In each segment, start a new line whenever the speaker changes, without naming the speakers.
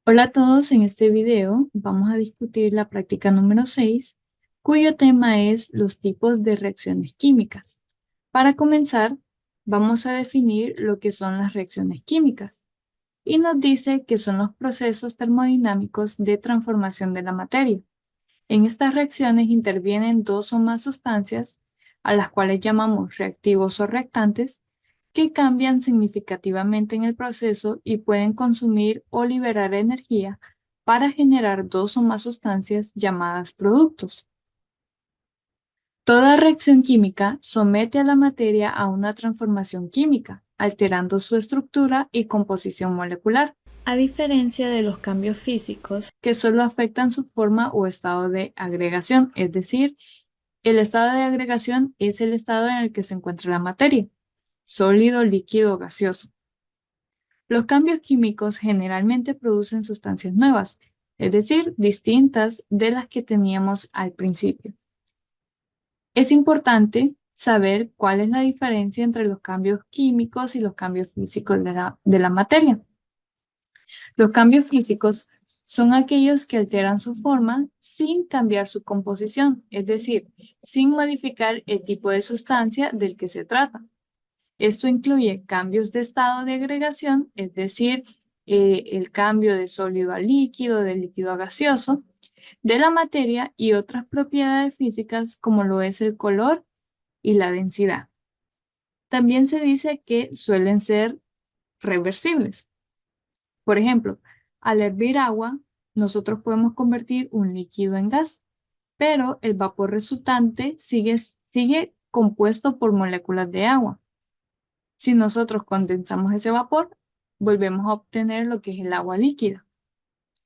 Hola a todos, en este video vamos a discutir la práctica número 6, cuyo tema es los tipos de reacciones químicas. Para comenzar, vamos a definir lo que son las reacciones químicas y nos dice que son los procesos termodinámicos de transformación de la materia. En estas reacciones intervienen dos o más sustancias, a las cuales llamamos reactivos o reactantes, que cambian significativamente en el proceso y pueden consumir o liberar energía para generar dos o más sustancias llamadas productos. Toda reacción química somete a la materia a una transformación química, alterando su estructura y composición molecular, a diferencia de los cambios físicos que solo afectan su forma o estado de agregación, es decir, el estado de agregación es el estado en el que se encuentra la materia, sólido, líquido o gaseoso. Los cambios químicos generalmente producen sustancias nuevas, es decir, distintas de las que teníamos al principio. Es importante saber cuál es la diferencia entre los cambios químicos y los cambios físicos de la materia. Los cambios físicos son aquellos que alteran su forma sin cambiar su composición, es decir, sin modificar el tipo de sustancia del que se trata. Esto incluye cambios de estado de agregación, es decir, el cambio de sólido a líquido, de líquido a gaseoso, de la materia y otras propiedades físicas como lo es el color y la densidad. También se dice que suelen ser reversibles. Por ejemplo, al hervir agua, nosotros podemos convertir un líquido en gas, pero el vapor resultante sigue compuesto por moléculas de agua. Si nosotros condensamos ese vapor, volvemos a obtener lo que es el agua líquida.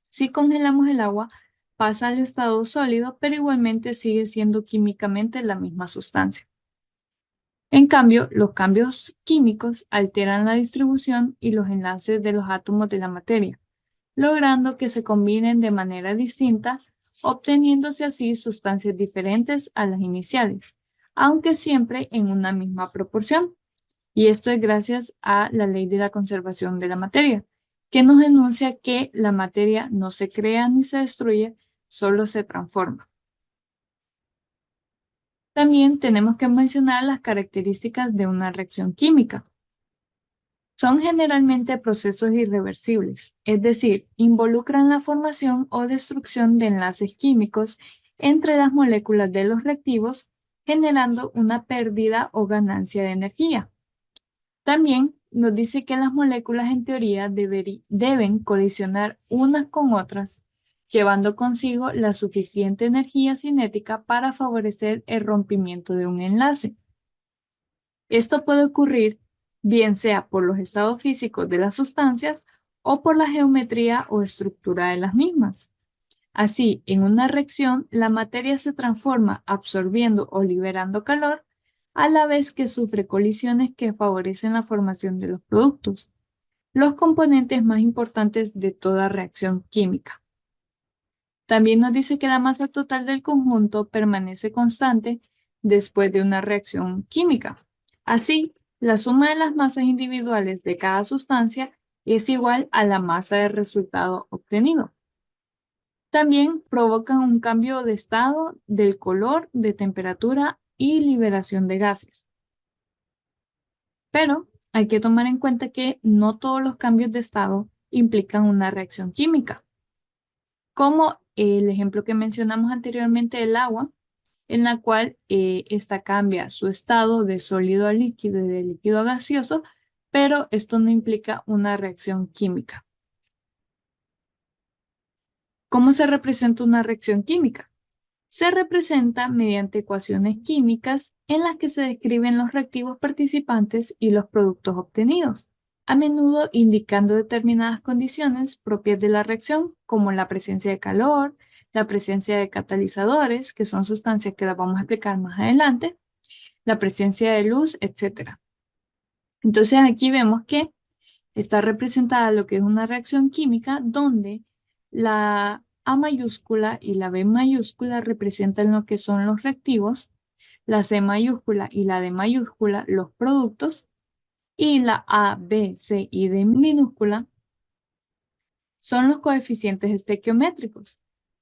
Si congelamos el agua, pasa al estado sólido, pero igualmente sigue siendo químicamente la misma sustancia. En cambio, los cambios químicos alteran la distribución y los enlaces de los átomos de la materia, logrando que se combinen de manera distinta, obteniéndose así sustancias diferentes a las iniciales, aunque siempre en una misma proporción. Y esto es gracias a la ley de la conservación de la materia, que nos enuncia que la materia no se crea ni se destruye, solo se transforma. También tenemos que mencionar las características de una reacción química. Son generalmente procesos irreversibles, es decir, involucran la formación o destrucción de enlaces químicos entre las moléculas de los reactivos, generando una pérdida o ganancia de energía. También nos dice que las moléculas en teoría deben colisionar unas con otras, llevando consigo la suficiente energía cinética para favorecer el rompimiento de un enlace. Esto puede ocurrir bien sea por los estados físicos de las sustancias o por la geometría o estructura de las mismas. Así, en una reacción, la materia se transforma absorbiendo o liberando calor, a la vez que sufre colisiones que favorecen la formación de los productos, los componentes más importantes de toda reacción química. También nos dice que la masa total del conjunto permanece constante después de una reacción química. Así, la suma de las masas individuales de cada sustancia es igual a la masa del resultado obtenido. También provocan un cambio de estado, del color, de temperatura y liberación de gases. Pero hay que tomar en cuenta que no todos los cambios de estado implican una reacción química, como el ejemplo que mencionamos anteriormente del agua, en la cual ésta cambia su estado de sólido a líquido y de líquido a gaseoso, pero esto no implica una reacción química. ¿Cómo se representa una reacción química? Se representa mediante ecuaciones químicas en las que se describen los reactivos participantes y los productos obtenidos, a menudo indicando determinadas condiciones propias de la reacción, como la presencia de calor, la presencia de catalizadores, que son sustancias que las vamos a explicar más adelante, la presencia de luz, etc. Entonces aquí vemos que está representada lo que es una reacción química donde la A mayúscula y la B mayúscula representan lo que son los reactivos, la C mayúscula y la D mayúscula los productos y la A, B, C y D minúscula son los coeficientes estequiométricos,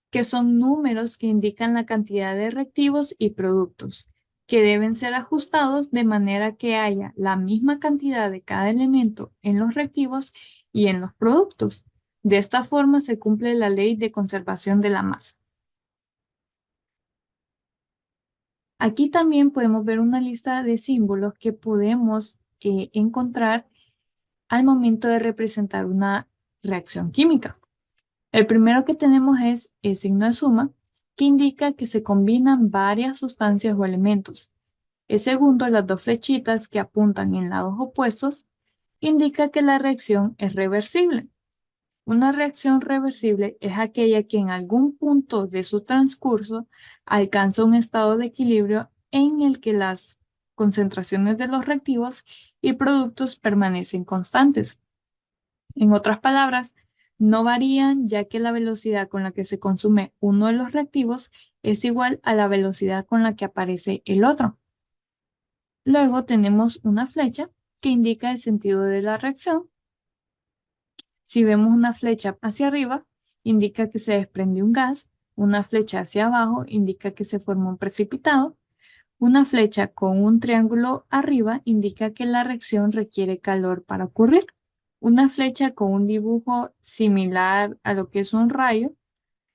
que son números que indican la cantidad de reactivos y productos, que deben ser ajustados de manera que haya la misma cantidad de cada elemento en los reactivos y en los productos. De esta forma se cumple la ley de conservación de la masa. Aquí también podemos ver una lista de símbolos que podemos encontrar al momento de representar una reacción química. El primero que tenemos es el signo de suma, que indica que se combinan varias sustancias o elementos. El segundo, las dos flechitas que apuntan en lados opuestos, indica que la reacción es reversible. Una reacción reversible es aquella que en algún punto de su transcurso alcanza un estado de equilibrio en el que las concentraciones de los reactivos y productos permanecen constantes. En otras palabras, no varían ya que la velocidad con la que se consume uno de los reactivos es igual a la velocidad con la que aparece el otro. Luego tenemos una flecha que indica el sentido de la reacción. Si vemos una flecha hacia arriba, indica que se desprende un gas. Una flecha hacia abajo indica que se forma un precipitado. Una flecha con un triángulo arriba indica que la reacción requiere calor para ocurrir. Una flecha con un dibujo similar a lo que es un rayo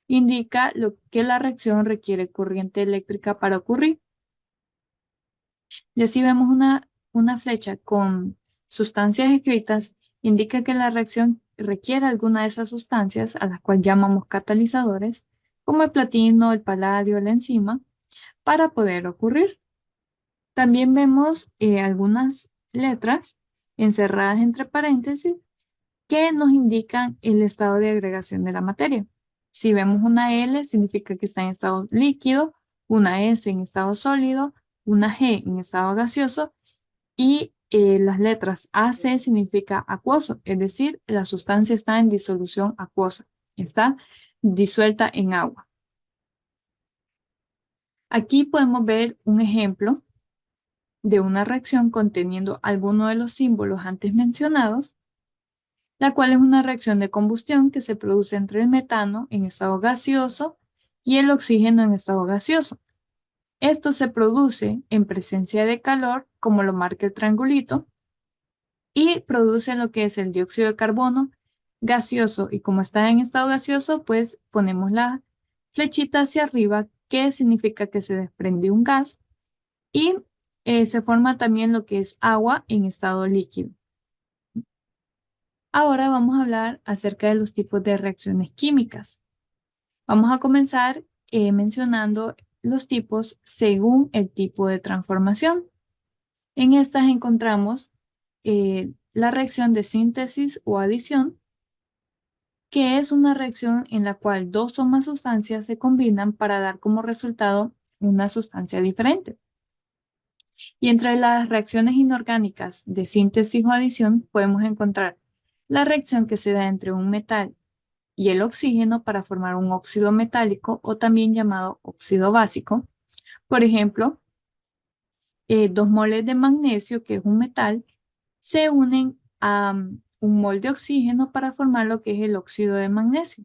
indica que la reacción requiere corriente eléctrica para ocurrir. Y así vemos una flecha con sustancias escritas, indica que la reacción requiere alguna de esas sustancias, a las cuales llamamos catalizadores, como el platino, el paladio, la enzima, para poder ocurrir. También vemos algunas letras encerradas entre paréntesis que nos indican el estado de agregación de la materia. Si vemos una L, significa que está en estado líquido, una S en estado sólido, una G en estado gaseoso y las letras AC significa acuoso, es decir, la sustancia está en disolución acuosa, está disuelta en agua. Aquí podemos ver un ejemplo de una reacción conteniendo alguno de los símbolos antes mencionados, la cual es una reacción de combustión que se produce entre el metano en estado gaseoso y el oxígeno en estado gaseoso. Esto se produce en presencia de calor, como lo marca el triangulito, y produce lo que es el dióxido de carbono gaseoso. Y como está en estado gaseoso, pues ponemos la flechita hacia arriba, que significa que se desprende un gas, y se forma también lo que es agua en estado líquido. Ahora vamos a hablar acerca de los tipos de reacciones químicas. Vamos a comenzar mencionando los tipos según el tipo de transformación. En estas encontramos la reacción de síntesis o adición, que es una reacción en la cual dos o más sustancias se combinan para dar como resultado una sustancia diferente. Y entre las reacciones inorgánicas de síntesis o adición podemos encontrar la reacción que se da entre un metal y el oxígeno para formar un óxido metálico o también llamado óxido básico. Por ejemplo, 2 moles de magnesio, que es un metal, se unen a un mol de oxígeno para formar lo que es el óxido de magnesio,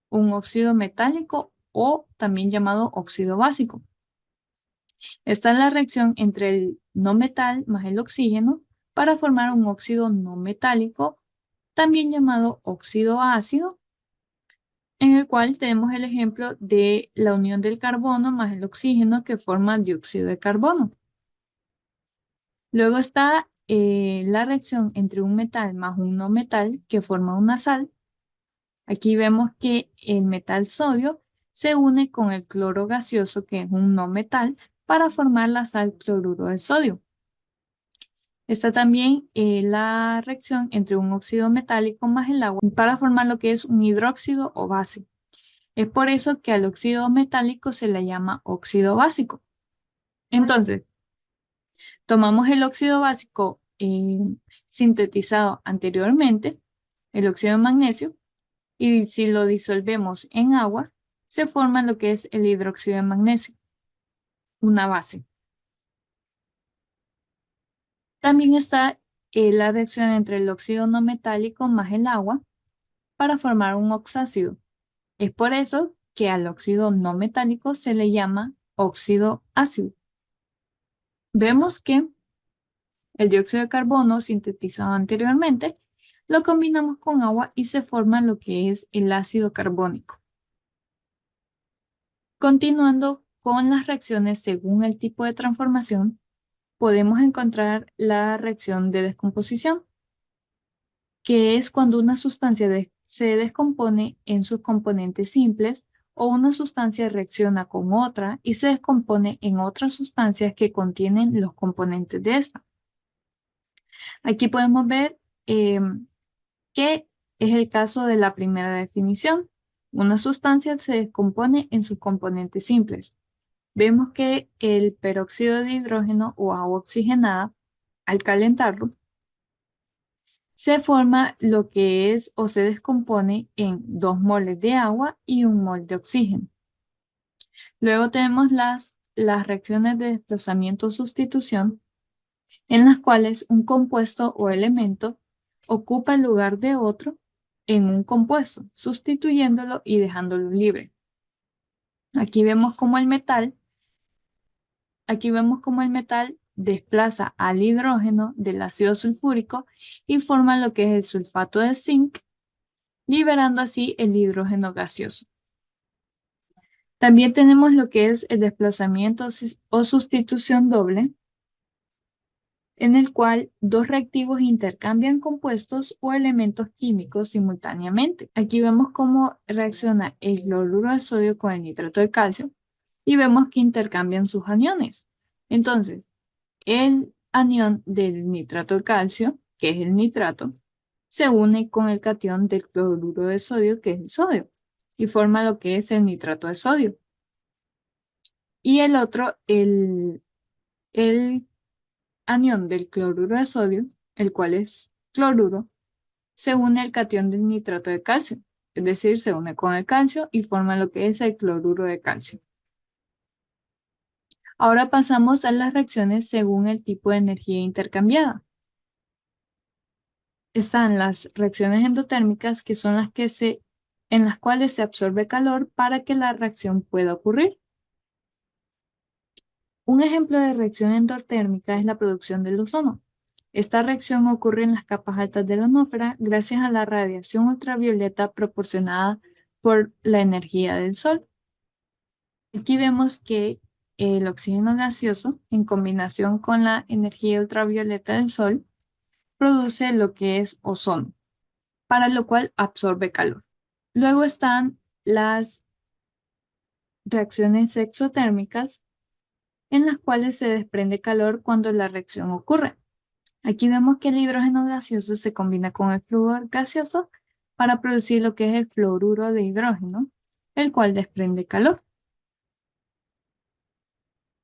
un óxido metálico o también llamado óxido básico. Esta es la reacción entre el no metal más el oxígeno para formar un óxido no metálico, también llamado óxido ácido, en el cual tenemos el ejemplo de la unión del carbono más el oxígeno que forma dióxido de carbono. Luego está la reacción entre un metal más un no metal que forma una sal. Aquí vemos que el metal sodio se une con el cloro gaseoso, que es un no metal, para formar la sal cloruro de sodio. Está también la reacción entre un óxido metálico más el agua para formar lo que es un hidróxido o base. Es por eso que al óxido metálico se le llama óxido básico. Entonces, tomamos el óxido básico sintetizado anteriormente, el óxido de magnesio, y si lo disolvemos en agua, se forma lo que es el hidróxido de magnesio, una base. También está la reacción entre el óxido no metálico más el agua, para formar un oxácido. Es por eso que al óxido no metálico se le llama óxido ácido. Vemos que el dióxido de carbono sintetizado anteriormente lo combinamos con agua y se forma lo que es el ácido carbónico. Continuando con las reacciones según el tipo de transformación, podemos encontrar la reacción de descomposición, que es cuando una sustancia se descompone en sus componentes simples o una sustancia reacciona con otra y se descompone en otras sustancias que contienen los componentes de esta. Aquí podemos ver que es el caso de la primera definición. Una sustancia se descompone en sus componentes simples. Vemos que el peróxido de hidrógeno o agua oxigenada, al calentarlo, se forma lo que es o se descompone en 2 moles de agua y 1 mol de oxígeno. Luego tenemos las reacciones de desplazamiento o sustitución, en las cuales un compuesto o elemento ocupa el lugar de otro en un compuesto, sustituyéndolo y dejándolo libre. Aquí vemos cómo el metal desplaza al hidrógeno del ácido sulfúrico y forma lo que es el sulfato de zinc, liberando así el hidrógeno gaseoso. También tenemos lo que es el desplazamiento o sustitución doble, en el cual dos reactivos intercambian compuestos o elementos químicos simultáneamente. Aquí vemos cómo reacciona el cloruro de sodio con el nitrato de calcio y vemos que intercambian sus aniones. Entonces, el anión del nitrato de calcio, que es el nitrato, se une con el catión del cloruro de sodio, que es el sodio, y forma lo que es el nitrato de sodio. Y el otro, el anión del cloruro de sodio, el cual es cloruro, se une al catión del nitrato de calcio, es decir, se une con el calcio y forma lo que es el cloruro de calcio. Ahora pasamos a las reacciones según el tipo de energía intercambiada. Están las reacciones endotérmicas, que son en las cuales se absorbe calor para que la reacción pueda ocurrir. Un ejemplo de reacción endotérmica es la producción del ozono. Esta reacción ocurre en las capas altas de la atmósfera gracias a la radiación ultravioleta proporcionada por la energía del sol. Aquí vemos que el oxígeno gaseoso, en combinación con la energía ultravioleta del sol, produce lo que es ozono, para lo cual absorbe calor. Luego están las reacciones exotérmicas, en las cuales se desprende calor cuando la reacción ocurre. Aquí vemos que el hidrógeno gaseoso se combina con el flúor gaseoso para producir lo que es el fluoruro de hidrógeno, el cual desprende calor.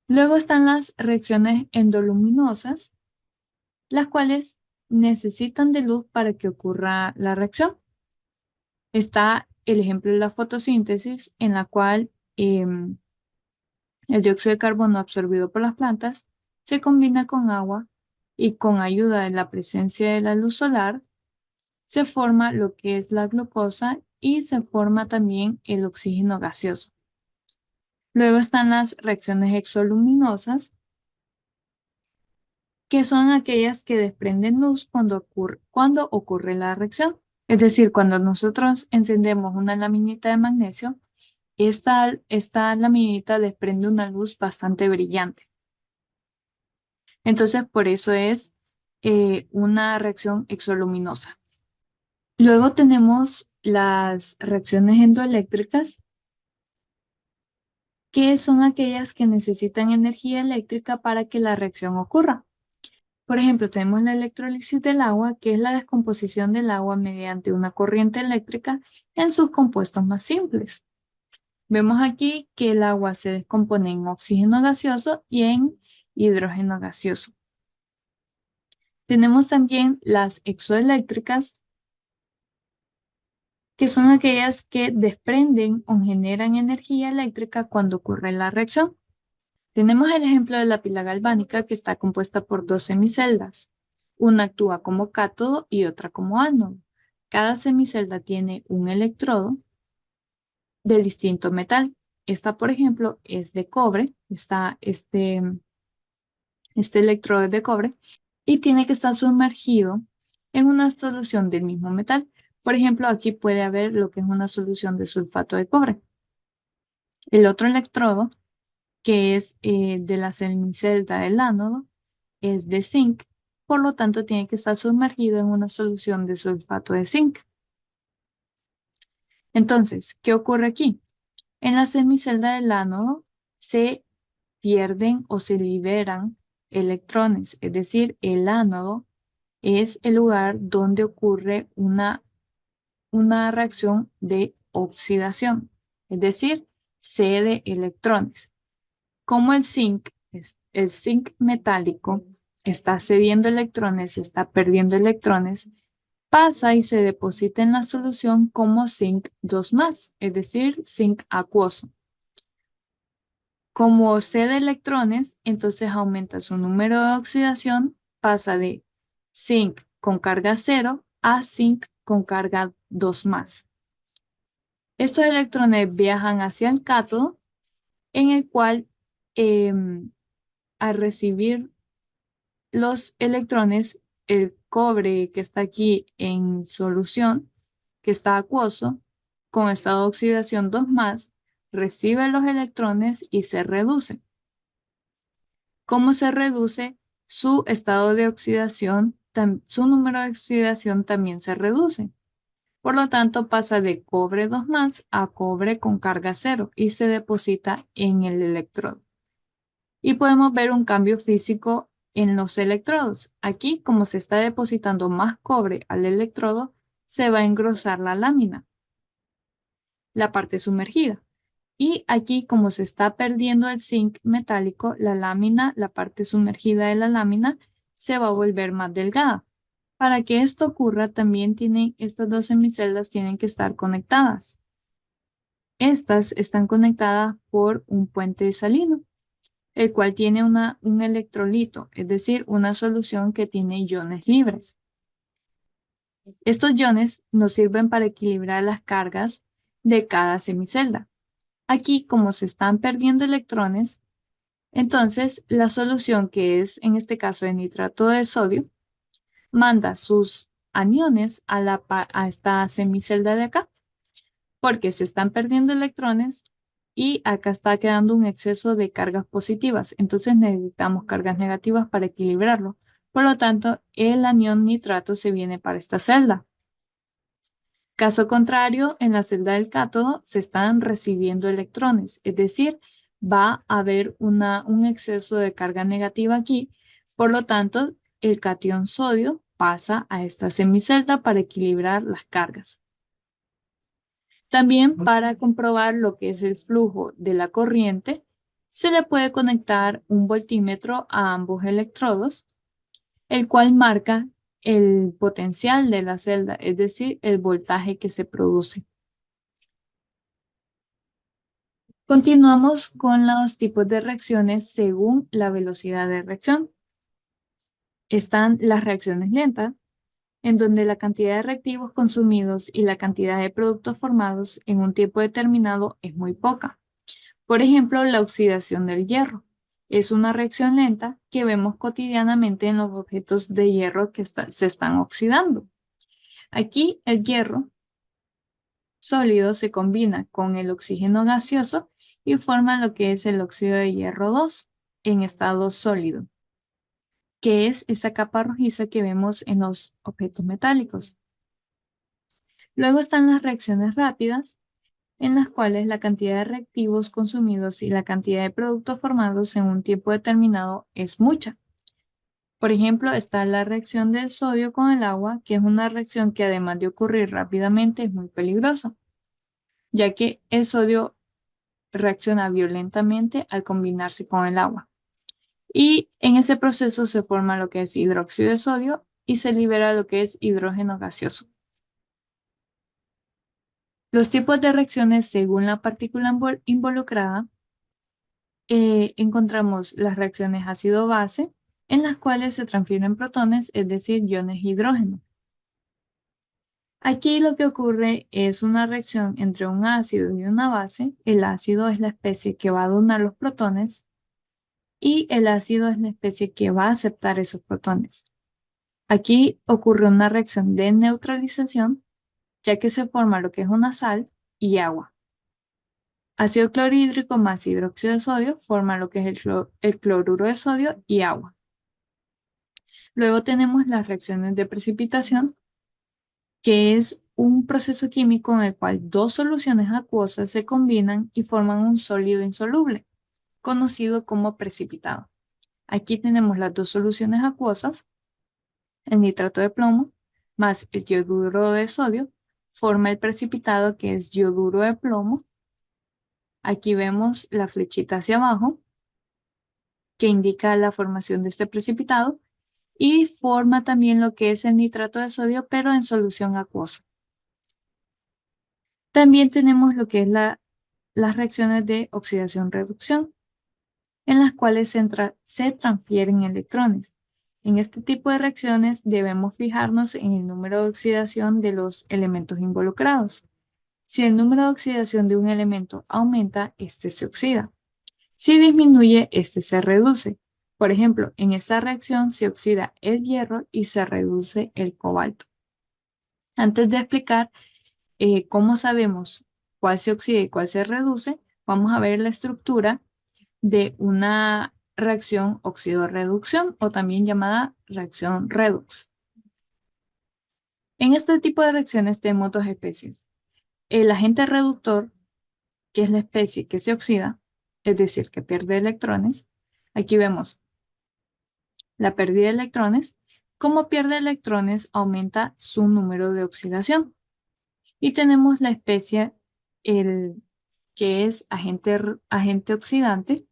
Luego están las reacciones endoluminosas, las cuales necesitan de luz para que ocurra la reacción. Está el ejemplo de la fotosíntesis, en la cual el dióxido de carbono absorbido por las plantas se combina con agua y con ayuda de la presencia de la luz solar se forma lo que es la glucosa y se forma también el oxígeno gaseoso. Luego están las reacciones exoluminosas, que son aquellas que desprenden luz cuando ocurre la reacción. Es decir, cuando nosotros encendemos una laminita de magnesio, esta laminita desprende una luz bastante brillante. Entonces, por eso es una reacción exoluminosa. Luego tenemos las reacciones endoeléctricas, que son aquellas que necesitan energía eléctrica para que la reacción ocurra. Por ejemplo, tenemos la electrólisis del agua, que es la descomposición del agua mediante una corriente eléctrica en sus compuestos más simples. Vemos aquí que el agua se descompone en oxígeno gaseoso y en hidrógeno gaseoso. Tenemos también las exoeléctricas, que son aquellas que desprenden o generan energía eléctrica cuando ocurre la reacción. Tenemos el ejemplo de la pila galvánica, que está compuesta por dos semiceldas. Una actúa como cátodo y otra como ánodo. Cada semicelda tiene un electrodo de distinto metal. Esta, por ejemplo, es de cobre. Está este electrodo es de cobre y tiene que estar sumergido en una solución del mismo metal. Por ejemplo, aquí puede haber lo que es una solución de sulfato de cobre. El otro electrodo, que es de la semicelda del ánodo, es de zinc. Por lo tanto, tiene que estar sumergido en una solución de sulfato de zinc. Entonces, ¿qué ocurre aquí? En la semicelda del ánodo se pierden o se liberan electrones, es decir, el ánodo es el lugar donde ocurre una reacción de oxidación, es decir, cede electrones. Como el zinc metálico está cediendo electrones, está perdiendo electrones, pasa y se deposita en la solución como zinc 2 es decir, zinc acuoso. Como cede electrones, entonces aumenta su número de oxidación, pasa de zinc con carga 0 a zinc con carga 2 Estos electrones viajan hacia el cátodo, en el cual al recibir los electrones, el cobre que está aquí en solución, que está acuoso, con estado de oxidación 2 recibe los electrones y se reduce. ¿Cómo se reduce? Su estado de oxidación, su número de oxidación también se reduce. Por lo tanto, pasa de cobre 2 a cobre con carga 0 y se deposita en el electrodo. Y podemos ver un cambio físico en los electrodos. Aquí, como se está depositando más cobre al electrodo, se va a engrosar la lámina, la parte sumergida. Y aquí, como se está perdiendo el zinc metálico, la lámina, la parte sumergida de la lámina, se va a volver más delgada. Para que esto ocurra, también estas dos semiceldas tienen que estar conectadas. Estas están conectadas por un puente salino, el cual tiene un electrolito, es decir, una solución que tiene iones libres. Estos iones nos sirven para equilibrar las cargas de cada semicelda. Aquí, como se están perdiendo electrones, entonces la solución, que es en este caso de nitrato de sodio, manda sus aniones a esta semicelda de acá, porque se están perdiendo electrones y acá está quedando un exceso de cargas positivas. Entonces necesitamos cargas negativas para equilibrarlo. Por lo tanto, el anión nitrato se viene para esta celda. Caso contrario, en la celda del cátodo se están recibiendo electrones, es decir, va a haber un exceso de carga negativa aquí. Por lo tanto, el catión sodio pasa a esta semicelda para equilibrar las cargas. También para comprobar lo que es el flujo de la corriente, se le puede conectar un voltímetro a ambos electrodos, el cual marca el potencial de la celda, es decir, el voltaje que se produce. Continuamos con los tipos de reacciones según la velocidad de reacción. Están las reacciones lentas, en donde la cantidad de reactivos consumidos y la cantidad de productos formados en un tiempo determinado es muy poca. Por ejemplo, la oxidación del hierro. Es una reacción lenta que vemos cotidianamente en los objetos de hierro que se están oxidando. Aquí el hierro sólido se combina con el oxígeno gaseoso y forma lo que es el óxido de hierro 2 en estado sólido, que es esa capa rojiza que vemos en los objetos metálicos. Luego están las reacciones rápidas, en las cuales la cantidad de reactivos consumidos y la cantidad de productos formados en un tiempo determinado es mucha. Por ejemplo, está la reacción del sodio con el agua, que es una reacción que además de ocurrir rápidamente es muy peligrosa, ya que el sodio reacciona violentamente al combinarse con el agua. Y en ese proceso se forma lo que es hidróxido de sodio y se libera lo que es hidrógeno gaseoso. Los tipos de reacciones según la partícula involucrada, encontramos las reacciones ácido-base, en las cuales se transfieren protones, es decir, iones hidrógeno. Aquí lo que ocurre es una reacción entre un ácido y una base. El ácido es la especie que va a donar los protones y el ácido es la especie que va a aceptar esos protones. Aquí ocurre una reacción de neutralización, ya que se forma lo que es una sal y agua. Ácido clorhídrico más hidróxido de sodio forman lo que es el cloruro de sodio y agua. Luego tenemos las reacciones de precipitación, que es un proceso químico en el cual dos soluciones acuosas se combinan y forman un sólido insoluble, conocido como precipitado. Aquí tenemos las dos soluciones acuosas, el nitrato de plomo más el yoduro de sodio, forma el precipitado que es yoduro de plomo. Aquí vemos la flechita hacia abajo que indica la formación de este precipitado y forma también lo que es el nitrato de sodio, pero en solución acuosa. También tenemos lo que es las reacciones de oxidación-reducción, en las cuales se transfieren electrones. En este tipo de reacciones debemos fijarnos en el número de oxidación de los elementos involucrados. Si el número de oxidación de un elemento aumenta, este se oxida. Si disminuye, este se reduce. Por ejemplo, en esta reacción se oxida el hierro y se reduce el cobalto. Antes de explicar cómo sabemos cuál se oxida y cuál se reduce, vamos a ver la estructura de una reacción oxidorreducción o también llamada reacción redox. En este tipo de reacciones tenemos dos especies. El agente reductor, que es la especie que se oxida, es decir, que pierde electrones. Aquí vemos la pérdida de electrones. Como pierde electrones, aumenta su número de oxidación. Y tenemos la especie que es agente oxidante,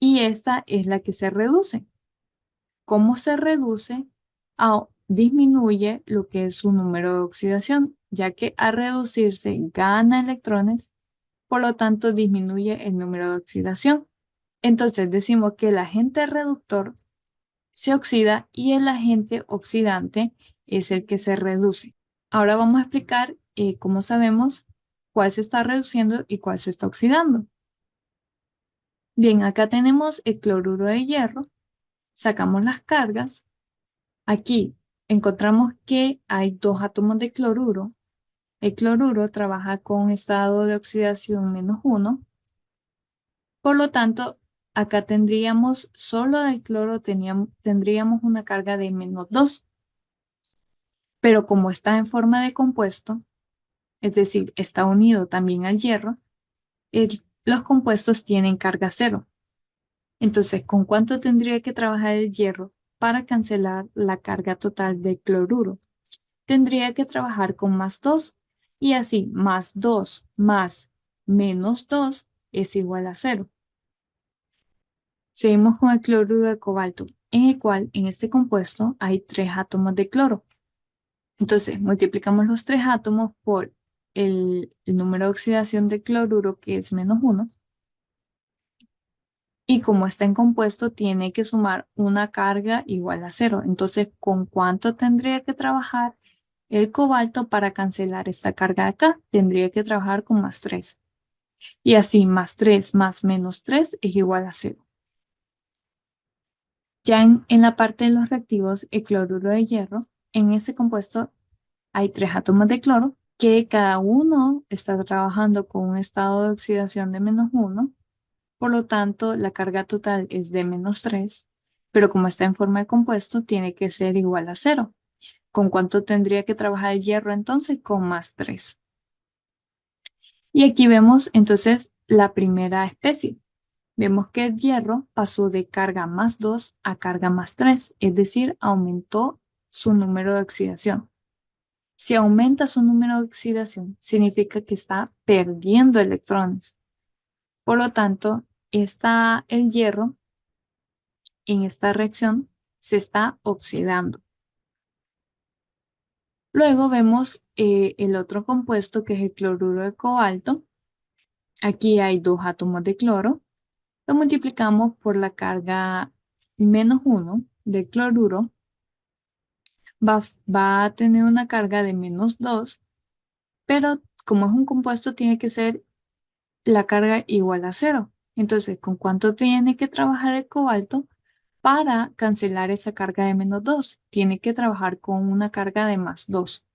y esta es la que se reduce. ¿Cómo se reduce? Disminuye lo que es su número de oxidación, ya que al reducirse gana electrones, por lo tanto disminuye el número de oxidación. Entonces decimos que el agente reductor se oxida y el agente oxidante es el que se reduce. Ahora vamos a explicar cómo sabemos cuál se está reduciendo y cuál se está oxidando. Bien, acá tenemos el cloruro de hierro, sacamos las cargas. Aquí encontramos que hay dos átomos de cloruro. El cloruro trabaja con estado de oxidación -1. Por lo tanto, acá tendríamos, solo del cloro tendríamos una carga de -2. Pero como está en forma de compuesto, es decir, está unido también al hierro, los compuestos tienen carga cero. Entonces, ¿con cuánto tendría que trabajar el hierro para cancelar la carga total del cloruro? Tendría que trabajar con +2 y así +2 más -2 es igual a 0. Seguimos con el cloruro de cobalto, en el cual en este compuesto hay 3 átomos de cloro. Entonces, multiplicamos los 3 átomos por el número de oxidación de cloruro, que es -1. Y como está en compuesto, tiene que sumar una carga igual a 0. Entonces, ¿con cuánto tendría que trabajar el cobalto para cancelar esta carga de acá? Tendría que trabajar con +3. Y así, +3 más -3 es igual a 0. Ya en la parte de los reactivos, el cloruro de hierro, en ese compuesto hay 3 átomos de cloro que cada uno está trabajando con un estado de oxidación de -1. Por lo tanto, la carga total es de -3, pero como está en forma de compuesto, tiene que ser igual a 0. ¿Con cuánto tendría que trabajar el hierro entonces? Con +3. Y aquí vemos entonces la primera especie. Vemos que el hierro pasó de carga +2 a carga +3, es decir, aumentó su número de oxidación. Si aumenta su número de oxidación, significa que está perdiendo electrones. Por lo tanto, el hierro en esta reacción se está oxidando. Luego vemos el otro compuesto que es el cloruro de cobalto. Aquí hay 2 átomos de cloro. Lo multiplicamos por la carga -1 del cloruro. va a tener una carga de -2, pero como es un compuesto, tiene que ser la carga igual a 0. Entonces, ¿con cuánto tiene que trabajar el cobalto para cancelar esa carga de -2? Tiene que trabajar con una carga de +2.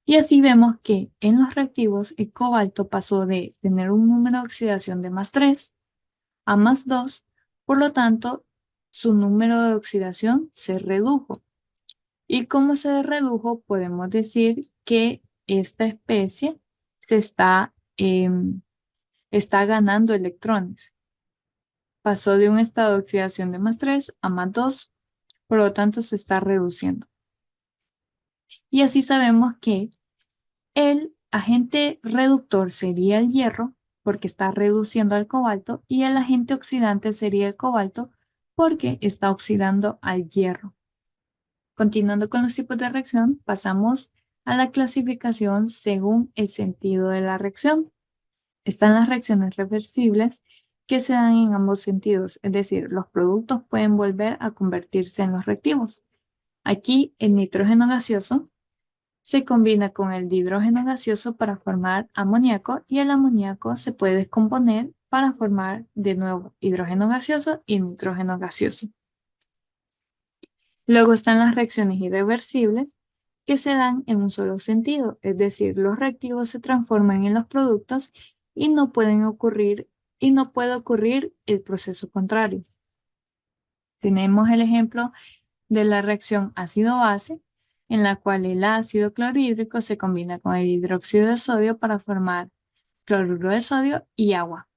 Y así vemos que en los reactivos el cobalto pasó de tener un número de oxidación de +3 a +2, por lo tanto, su número de oxidación se redujo. Y como se redujo, podemos decir que esta especie está ganando electrones. Pasó de un estado de oxidación de +3 a +2, por lo tanto se está reduciendo. Y así sabemos que el agente reductor sería el hierro, porque está reduciendo al cobalto, y el agente oxidante sería el cobalto, porque está oxidando al hierro. Continuando con los tipos de reacción, pasamos a la clasificación según el sentido de la reacción. Están las reacciones reversibles que se dan en ambos sentidos, es decir, los productos pueden volver a convertirse en los reactivos. Aquí el nitrógeno gaseoso se combina con el dihidrógeno gaseoso para formar amoníaco y el amoníaco se puede descomponer para formar de nuevo hidrógeno gaseoso y nitrógeno gaseoso. Luego están las reacciones irreversibles que se dan en un solo sentido, es decir, los reactivos se transforman en los productos y no puede ocurrir el proceso contrario. Tenemos el ejemplo de la reacción ácido-base, en la cual el ácido clorhídrico se combina con el hidróxido de sodio para formar cloruro de sodio y agua.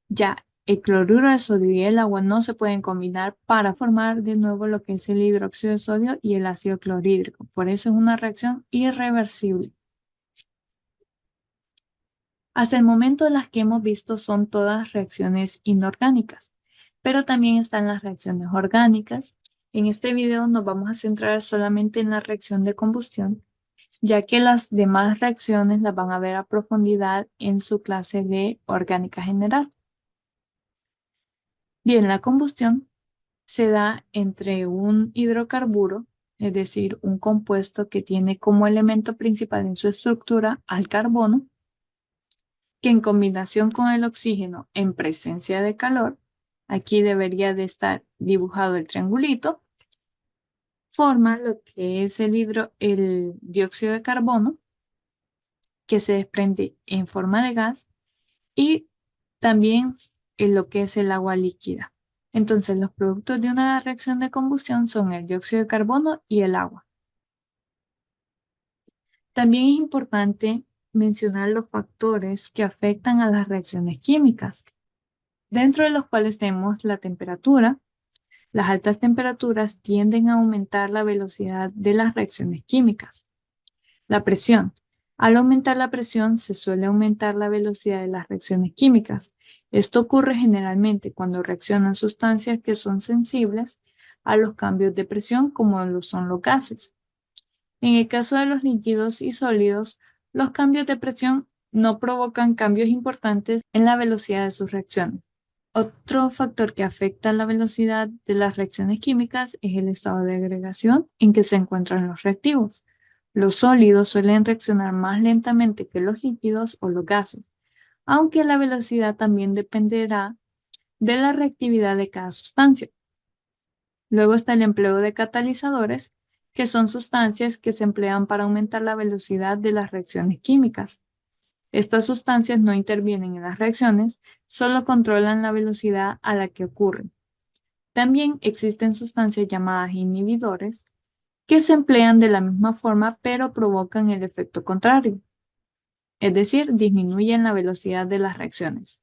Ya el cloruro de sodio y el agua no se pueden combinar para formar de nuevo lo que es el hidróxido de sodio y el ácido clorhídrico. Por eso es una reacción irreversible. Hasta el momento las que hemos visto son todas reacciones inorgánicas, pero también están las reacciones orgánicas. En este video nos vamos a centrar solamente en la reacción de combustión, ya que las demás reacciones las van a ver a profundidad en su clase de orgánica general. Bien, la combustión se da entre un hidrocarburo, es decir, un compuesto que tiene como elemento principal en su estructura al carbono, que en combinación con el oxígeno en presencia de calor, aquí debería de estar dibujado el triangulito, forma lo que es el dióxido de carbono, que se desprende en forma de gas, y también en lo que es el agua líquida. Entonces, los productos de una reacción de combustión son el dióxido de carbono y el agua. También es importante mencionar los factores que afectan a las reacciones químicas, dentro de los cuales tenemos la temperatura. Las altas temperaturas tienden a aumentar la velocidad de las reacciones químicas. La presión. Al aumentar la presión, se suele aumentar la velocidad de las reacciones químicas. Esto ocurre generalmente cuando reaccionan sustancias que son sensibles a los cambios de presión, como lo son los gases. En el caso de los líquidos y sólidos, los cambios de presión no provocan cambios importantes en la velocidad de sus reacciones. Otro factor que afecta la velocidad de las reacciones químicas es el estado de agregación en que se encuentran los reactivos. Los sólidos suelen reaccionar más lentamente que los líquidos o los gases, aunque la velocidad también dependerá de la reactividad de cada sustancia. Luego está el empleo de catalizadores, que son sustancias que se emplean para aumentar la velocidad de las reacciones químicas. Estas sustancias no intervienen en las reacciones, solo controlan la velocidad a la que ocurren. También existen sustancias llamadas inhibidores, que se emplean de la misma forma pero provocan el efecto contrario, es decir, disminuyen la velocidad de las reacciones.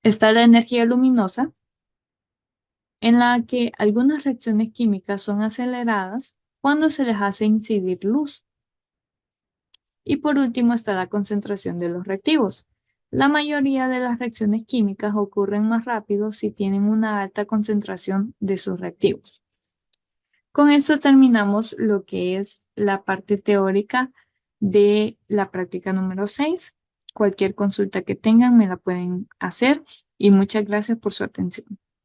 Está la energía luminosa, en la que algunas reacciones químicas son aceleradas cuando se les hace incidir luz. Y por último está la concentración de los reactivos. La mayoría de las reacciones químicas ocurren más rápido si tienen una alta concentración de sus reactivos. Con esto terminamos lo que es la parte teórica de la práctica número 6. Cualquier consulta que tengan me la pueden hacer y muchas gracias por su atención.